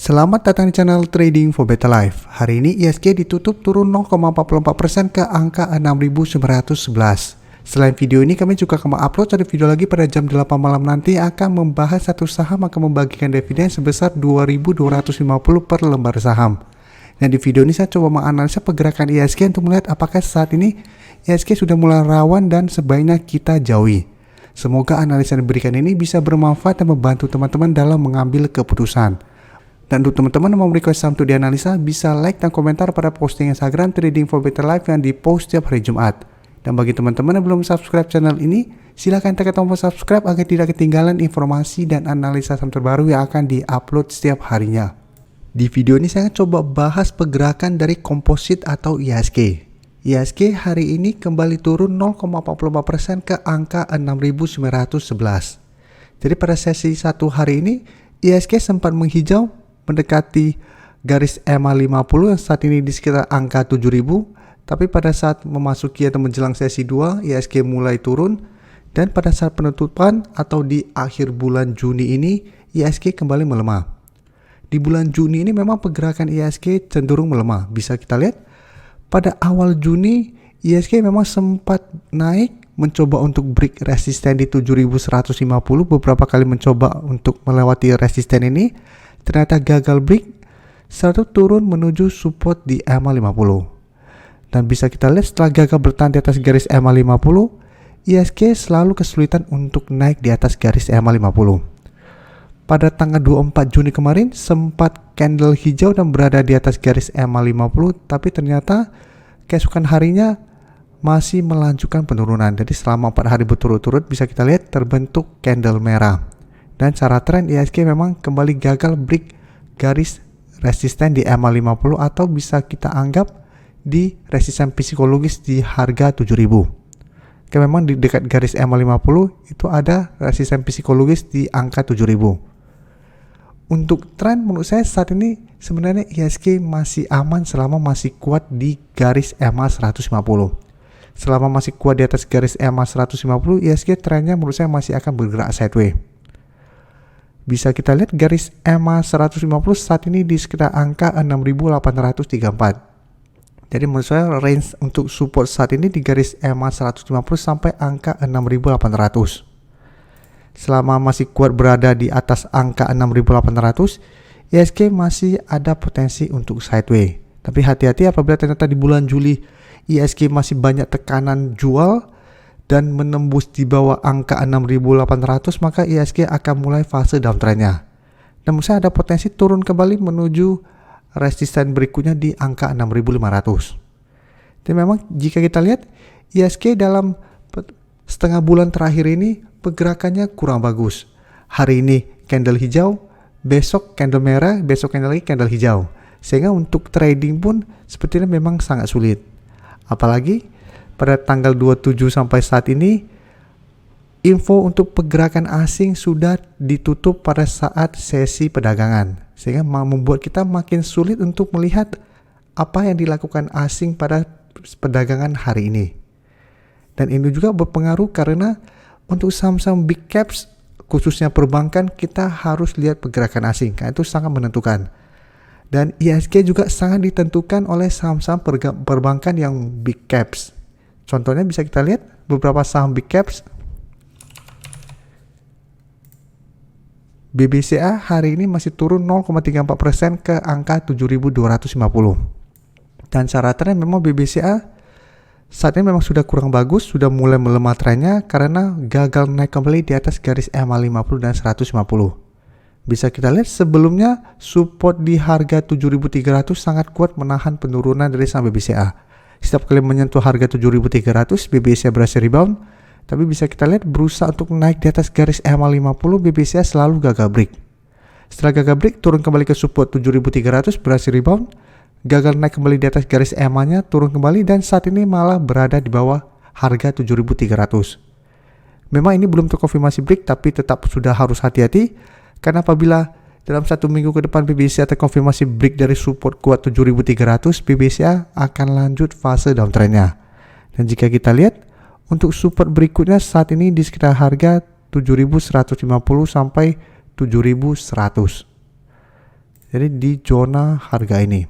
Selamat datang di channel Trading for Better Life. Hari ini IHSG ditutup turun 0,44% ke angka 6.911. Selain video ini, kami juga akan upload satu video lagi pada jam 8 malam nanti akan membahas satu saham akan membagikan dividen sebesar 2.250 per lembar saham. Dan di video ini saya coba menganalisa pergerakan IHSG untuk melihat apakah saat ini IHSG sudah mulai rawan dan sebaiknya kita jauhi. Semoga analisa yang diberikan ini bisa bermanfaat dan membantu teman-teman dalam mengambil keputusan. Dan untuk teman-teman yang mau request saham untuk dianalisa, bisa like dan komentar pada posting Instagram Trading for Better Life yang dipost setiap hari Jumat. Dan bagi teman-teman yang belum subscribe channel ini, silahkan tekan tombol subscribe agar tidak ketinggalan informasi dan analisa saham terbaru yang akan diupload setiap harinya. Di video ini saya akan coba bahas pergerakan dari komposit atau IHSG. IHSG hari ini kembali turun 0,44% ke angka 6.911. Jadi pada sesi satu hari ini, IHSG sempat menghijau mendekati garis EMA 50 yang saat ini di sekitar angka 7.000, tapi pada saat memasuki atau menjelang sesi 2 IHSG mulai turun, dan pada saat penutupan atau di akhir bulan Juni ini IHSG kembali melemah. Di bulan Juni ini memang pergerakan IHSG cenderung melemah. Bisa kita lihat pada awal Juni IHSG memang sempat naik mencoba untuk break resisten di 7.150, beberapa kali mencoba untuk melewati resisten ini, ternyata gagal break, serta turun menuju support di EMA 50. Dan bisa kita lihat setelah gagal bertahan di atas garis EMA 50, IHSG selalu kesulitan untuk naik di atas garis EMA 50. Pada tanggal 24 Juni kemarin sempat candle hijau dan berada di atas garis EMA 50, tapi ternyata keesokan harinya masih melanjutkan penurunan. Jadi selama 4 hari berturut-turut bisa kita lihat terbentuk candle merah. Dan secara tren IHSG memang kembali gagal break garis resisten di EMA 50 atau bisa kita anggap di resisten psikologis di harga 7.000. Oke, memang di dekat garis EMA 50 itu ada resisten psikologis di angka 7.000. Untuk tren menurut saya saat ini sebenarnya IHSG masih aman selama masih kuat di garis EMA 150. Selama masih kuat di atas garis EMA 150, IHSG trennya menurut saya masih akan bergerak sideways. Bisa kita lihat garis EMA 150 saat ini di sekitar angka 6.834. Jadi menurut saya range untuk support saat ini di garis EMA 150 sampai angka 6.800. Selama masih kuat berada di atas angka 6.800, IHSG masih ada potensi untuk sideways. Tapi hati-hati apabila ternyata di bulan Juli IHSG masih banyak tekanan jual dan menembus di bawah angka 6.800, maka IHSG akan mulai fase downtrendnya. Namun saya ada potensi turun kembali menuju resisten berikutnya di angka 6.500. Dan memang jika kita lihat IHSG dalam setengah bulan terakhir ini pergerakannya kurang bagus. Hari ini candle hijau, besok candle merah, besok candle lagi candle hijau. Sehingga untuk trading pun sepertinya memang sangat sulit. Apalagi pada tanggal 27 sampai saat ini, info untuk pergerakan asing sudah ditutup pada saat sesi perdagangan. Sehingga membuat kita makin sulit untuk melihat apa yang dilakukan asing pada perdagangan hari ini. Dan ini juga berpengaruh karena untuk saham-saham big caps, khususnya perbankan, kita harus lihat pergerakan asing. Karena itu sangat menentukan. Dan IHSG juga sangat ditentukan oleh saham-saham perbankan yang big caps. Contohnya bisa kita lihat beberapa saham big caps. BBCA hari ini masih turun 0,34% ke angka 7.250. Dan secara tren memang BBCA saat ini memang sudah kurang bagus, sudah mulai melemah trennya karena gagal naik kembali di atas garis EMA 50 dan 150. Bisa kita lihat sebelumnya support di harga 7.300 sangat kuat menahan penurunan dari saham BBCA. Setiap kali menyentuh harga 7.300, BBCA berhasil rebound. Tapi bisa kita lihat berusaha untuk naik di atas garis EMA 50, BBCA selalu gagal break. Setelah gagal break, turun kembali ke support 7.300, berhasil rebound. Gagal naik kembali di atas garis EMA-nya, turun kembali, dan saat ini malah berada di bawah harga 7.300. Memang ini belum terkonfirmasi break, tapi tetap sudah harus hati-hati. Karena apabila dalam 1 minggu ke depan BBCA terkonfirmasi break dari support kuat 7.300, BBCA akan lanjut fase downtrendnya. Dan jika kita lihat untuk support berikutnya saat ini di sekitar harga 7.150 sampai 7.100. Jadi di zona harga ini.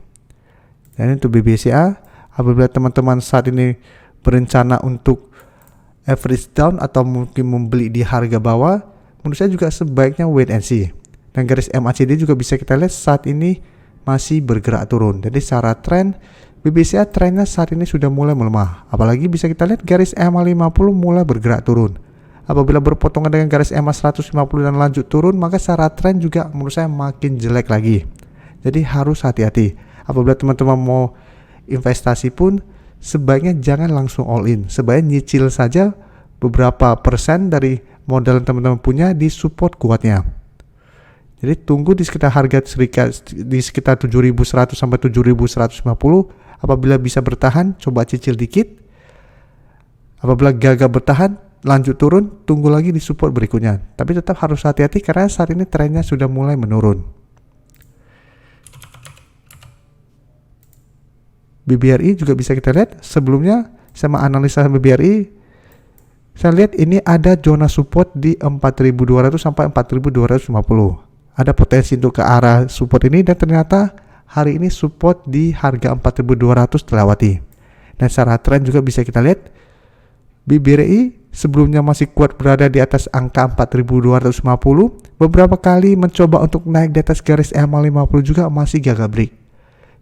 Dan untuk BBCA, apabila teman-teman saat ini berencana untuk average down atau mungkin membeli di harga bawah, menurut saya juga sebaiknya wait and see. Dan garis MACD juga bisa kita lihat saat ini masih bergerak turun. Jadi secara tren BBCA trennya saat ini sudah mulai melemah. Apalagi bisa kita lihat garis MA50 mulai bergerak turun. Apabila berpotongan dengan garis EMA 150 dan lanjut turun, maka secara tren juga menurut saya makin jelek lagi. Jadi harus hati-hati. Apabila teman-teman mau investasi pun sebaiknya jangan langsung all in. Sebaiknya nyicil saja beberapa persen dari modal yang teman-teman punya di support kuatnya. Jadi tunggu di sekitar harga di sekitar 7.100 sampai 7.150. Apabila bisa bertahan, coba cicil dikit. Apabila gagal bertahan, lanjut turun, tunggu lagi di support berikutnya. Tapi tetap harus hati-hati karena saat ini trennya sudah mulai menurun. BBRI juga bisa kita lihat. Sebelumnya sama analisa BBRI, saya lihat ini ada zona support di 4.200 sampai 4.250. Ada potensi untuk ke arah support ini, dan ternyata hari ini support di harga 4.200 terlewati. Dan secara tren juga bisa kita lihat BBRI sebelumnya masih kuat berada di atas angka 4.250. Beberapa kali mencoba untuk naik di atas garis MA50 juga masih gagal break,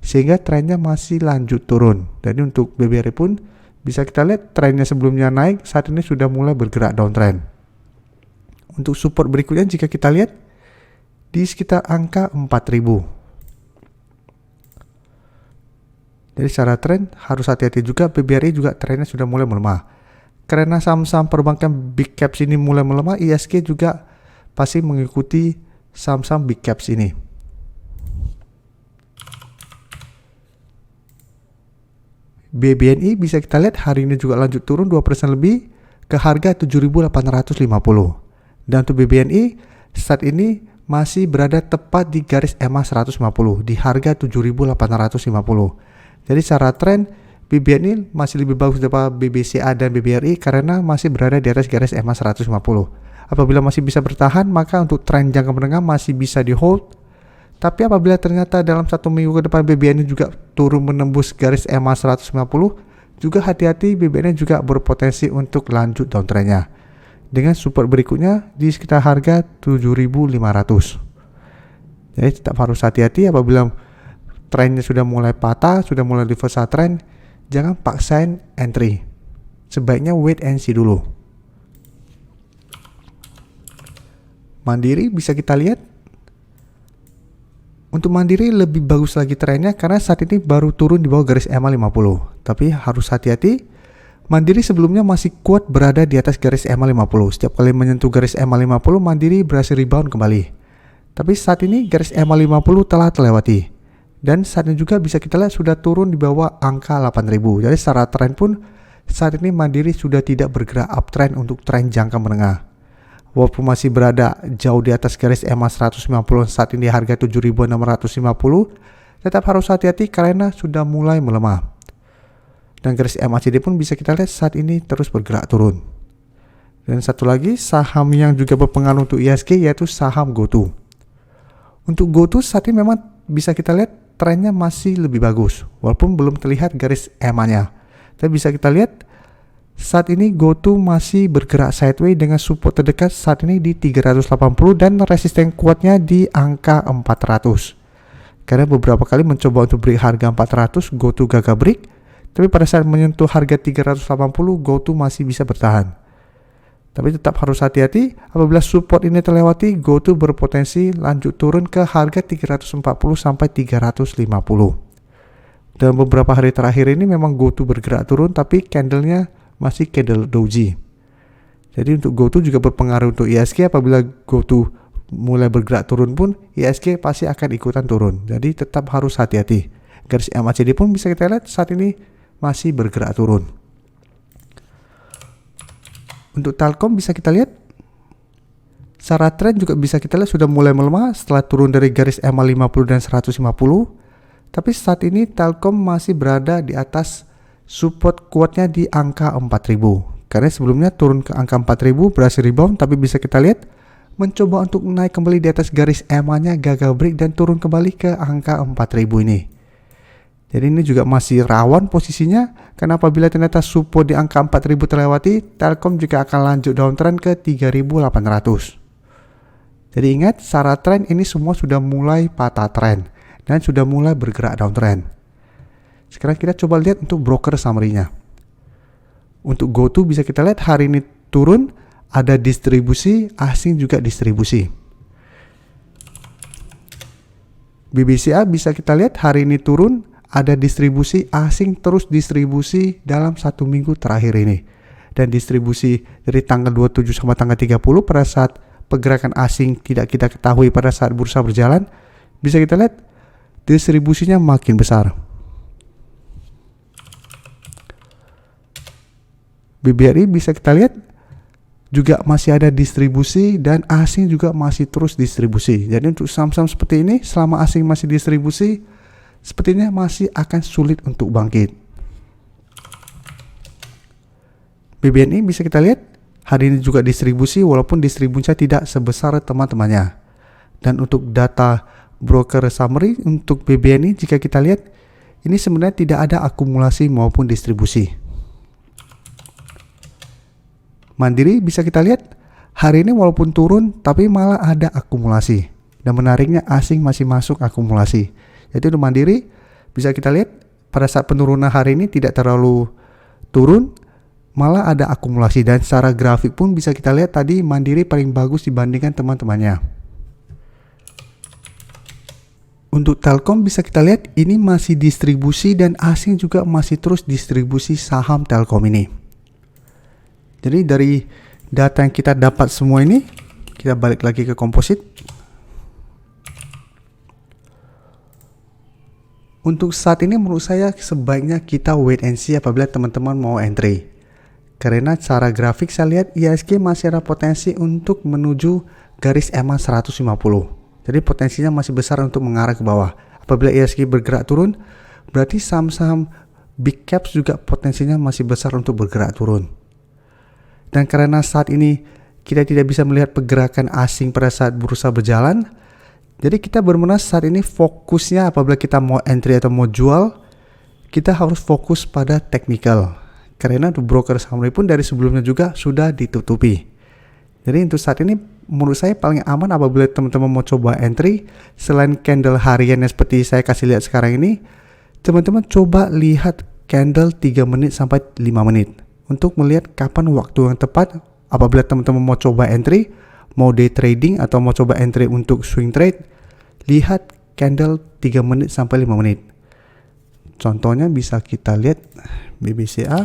sehingga trennya masih lanjut turun. Jadi untuk BBRI pun bisa kita lihat trennya sebelumnya naik, saat ini sudah mulai bergerak downtrend. Untuk support berikutnya jika kita lihat di sekitar angka 4.000. Jadi secara tren harus hati-hati juga. BBRI juga trennya sudah mulai melemah. Karena saham-saham perbankan big caps ini mulai melemah, ISG juga pasti mengikuti saham-saham big caps ini. BBNI bisa kita lihat hari ini juga lanjut turun 2% lebih ke harga 7.850. Dan untuk BBNI saat ini masih berada tepat di garis EMA 150 di harga 7.850. Jadi secara tren BBNI masih lebih bagus daripada BBCA dan BBRI karena masih berada di atas garis EMA 150. Apabila masih bisa bertahan, maka untuk tren jangka menengah masih bisa di hold. Tapi apabila ternyata dalam 1 minggu ke depan BBNI juga turun menembus garis EMA 150, juga hati-hati, BBNI juga berpotensi untuk lanjut downtrendnya. Dengan support berikutnya di sekitar harga 7.500. Jadi tetap harus hati-hati apabila trennya sudah mulai patah, sudah mulai reversal trend. Jangan paksain entry. Sebaiknya wait and see dulu. Mandiri bisa kita lihat. Untuk Mandiri lebih bagus lagi trennya karena saat ini baru turun di bawah garis EMA 50. Tapi harus hati-hati. Mandiri sebelumnya masih kuat berada di atas garis EMA 50. Setiap kali menyentuh garis EMA 50, Mandiri berhasil rebound kembali. Tapi saat ini garis EMA 50 telah terlewati. Dan saat ini juga bisa kita lihat sudah turun di bawah angka 8.000. Jadi secara tren pun saat ini Mandiri sudah tidak bergerak uptrend untuk tren jangka menengah. Walaupun masih berada jauh di atas garis EMA 150 saat ini harga 7.650, tetap harus hati-hati karena sudah mulai melemah. Dan garis MACD pun bisa kita lihat saat ini terus bergerak turun. Dan satu lagi saham yang juga berpengaruh untuk ISG yaitu saham GoTo. Untuk GoTo saat ini memang bisa kita lihat trennya masih lebih bagus walaupun belum terlihat garis EMA-nya. Tapi bisa kita lihat saat ini GoTo masih bergerak sideways dengan support terdekat saat ini di 380 dan resisten kuatnya di angka 400. Karena beberapa kali mencoba untuk break harga 400, GoTo gagal break. Tapi pada saat menyentuh harga 380, GoTo masih bisa bertahan. Tapi tetap harus hati-hati apabila support ini terlewati, GoTo berpotensi lanjut turun ke harga 340 sampai 350. Dalam beberapa hari terakhir ini memang GoTo bergerak turun tapi candlenya masih candle doji. Jadi untuk GoTo juga berpengaruh untuk ISG. Apabila GoTo mulai bergerak turun pun ISG pasti akan ikutan turun. Jadi tetap harus hati-hati. Garis MACD pun bisa kita lihat saat ini masih bergerak turun. Untuk Telkom bisa kita lihat secara tren juga bisa kita lihat sudah mulai melemah setelah turun dari garis EMA 50 dan 150. Tapi saat ini Telkom masih berada di atas support kuatnya di angka 4.000. Karena sebelumnya turun ke angka 4.000 berhasil rebound, tapi bisa kita lihat mencoba untuk naik kembali di atas garis EMA-nya, gagal break dan turun kembali ke angka 4000 ini. Jadi ini juga masih rawan posisinya, karena apabila ternyata support di angka 4000 terlewati, Telkom juga akan lanjut downtrend ke 3800. Jadi ingat, secara tren ini semua sudah mulai patah tren dan sudah mulai bergerak downtrend. Sekarang kita coba lihat untuk broker summary-nya. Untuk GoTo bisa kita lihat hari ini turun, ada distribusi, asing juga distribusi. BBCA bisa kita lihat hari ini turun, ada distribusi, asing terus distribusi dalam 1 minggu terakhir ini. Dan distribusi dari tanggal 27 sampai tanggal 30 pada saat pergerakan asing tidak kita ketahui pada saat bursa berjalan, bisa kita lihat distribusinya makin besar. BBRI bisa kita lihat juga masih ada distribusi dan asing juga masih terus distribusi. Jadi untuk saham-saham seperti ini, selama asing masih distribusi, sepertinya masih akan sulit untuk bangkit. BBNI bisa kita lihat hari ini juga distribusi, walaupun distribusinya tidak sebesar teman-temannya. Dan untuk data broker summary untuk BBNI, jika kita lihat ini sebenarnya tidak ada akumulasi maupun distribusi. Mandiri bisa kita lihat hari ini walaupun turun tapi malah ada akumulasi, dan menariknya asing masih masuk akumulasi. Jadi untuk Mandiri bisa kita lihat pada saat penurunan hari ini tidak terlalu turun, malah ada akumulasi, dan secara grafik pun bisa kita lihat tadi Mandiri paling bagus dibandingkan teman-temannya. Untuk Telkom bisa kita lihat ini masih distribusi dan asing juga masih terus distribusi saham Telkom ini. Jadi dari data yang kita dapat semua ini, kita balik lagi ke komposit. Untuk saat ini menurut saya sebaiknya kita wait and see apabila teman-teman mau entry. Karena secara grafik saya lihat IHSG masih ada potensi untuk menuju garis EMA 150. Jadi potensinya masih besar untuk mengarah ke bawah. Apabila IHSG bergerak turun, berarti saham-saham big caps juga potensinya masih besar untuk bergerak turun. Dan karena saat ini kita tidak bisa melihat pergerakan asing pada saat bursa berjalan, jadi kita benar-benar saat ini fokusnya apabila kita mau entry atau mau jual, kita harus fokus pada technical. Karena untuk broker summary pun dari sebelumnya juga sudah ditutupi. Jadi untuk saat ini menurut saya paling aman apabila teman-teman mau coba entry, selain candle harian yang seperti saya kasih lihat sekarang ini, teman-teman coba lihat candle 3 menit sampai 5 menit. Untuk melihat kapan waktu yang tepat apabila teman-teman mau coba entry, mau day trading atau mau coba entry untuk swing trade, lihat candle 3 menit sampai 5 menit. Contohnya bisa kita lihat BBCA.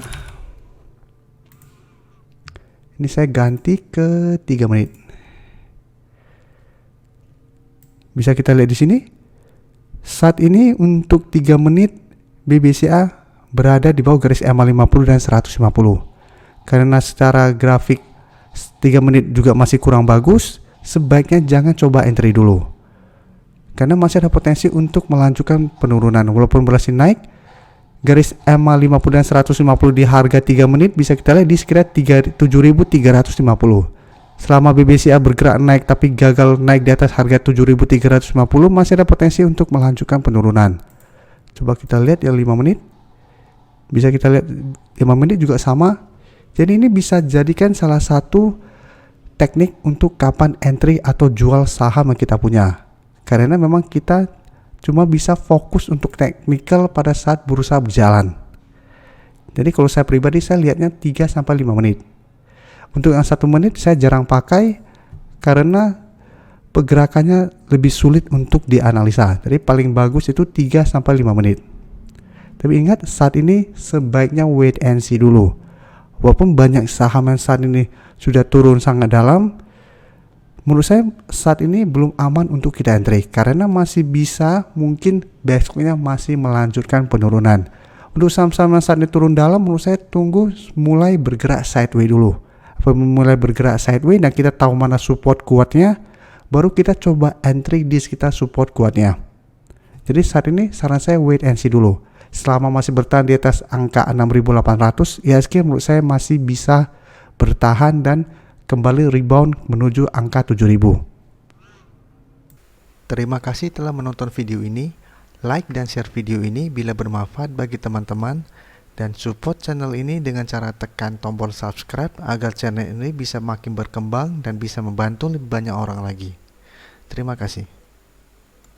Ini saya ganti ke 3 menit. Bisa kita lihat di sini. Saat ini untuk 3 menit BBCA berada di bawah garis EMA 50 dan 150. Karena secara grafik 3 menit juga masih kurang bagus, sebaiknya jangan coba entry dulu. Karena masih ada potensi untuk melanjutkan penurunan. Walaupun berhasil naik, garis EMA 50 dan 150 di harga 3 menit bisa kita lihat di sekitar 7.350. Selama BBCA bergerak naik tapi gagal naik di atas harga 7.350, masih ada potensi untuk melanjutkan penurunan. Coba kita lihat yang 5 menit. Bisa kita lihat 5 menit juga sama. Jadi ini bisa jadikan salah satu teknik untuk kapan entry atau jual saham yang kita punya. Karena memang kita cuma bisa fokus untuk technical pada saat bursa berjalan. Jadi kalau saya pribadi saya lihatnya 3 sampai 5 menit. Untuk yang 1 menit saya jarang pakai karena pergerakannya lebih sulit untuk dianalisa. Jadi paling bagus itu 3 sampai 5 menit. Tapi ingat saat ini sebaiknya wait and see dulu. Walaupun banyak saham yang saat ini sudah turun sangat dalam, menurut saya saat ini belum aman untuk kita entry. Karena masih bisa mungkin besoknya masih melanjutkan penurunan. Untuk saham-saham yang saat ini turun dalam, menurut saya tunggu mulai bergerak sideways dulu. Mulai bergerak sideways dan kita tahu mana support kuatnya, baru kita coba entry di sekitar support kuatnya. Jadi saat ini saran saya wait and see dulu. Selama masih bertahan di atas angka 6.800, IHSG menurut saya masih bisa bertahan dan kembali rebound menuju angka 7000. Terima kasih telah menonton video ini. Like dan share video ini bila bermanfaat bagi teman-teman, dan support channel ini dengan cara tekan tombol subscribe agar channel ini bisa makin berkembang dan bisa membantu lebih banyak orang lagi. Terima kasih.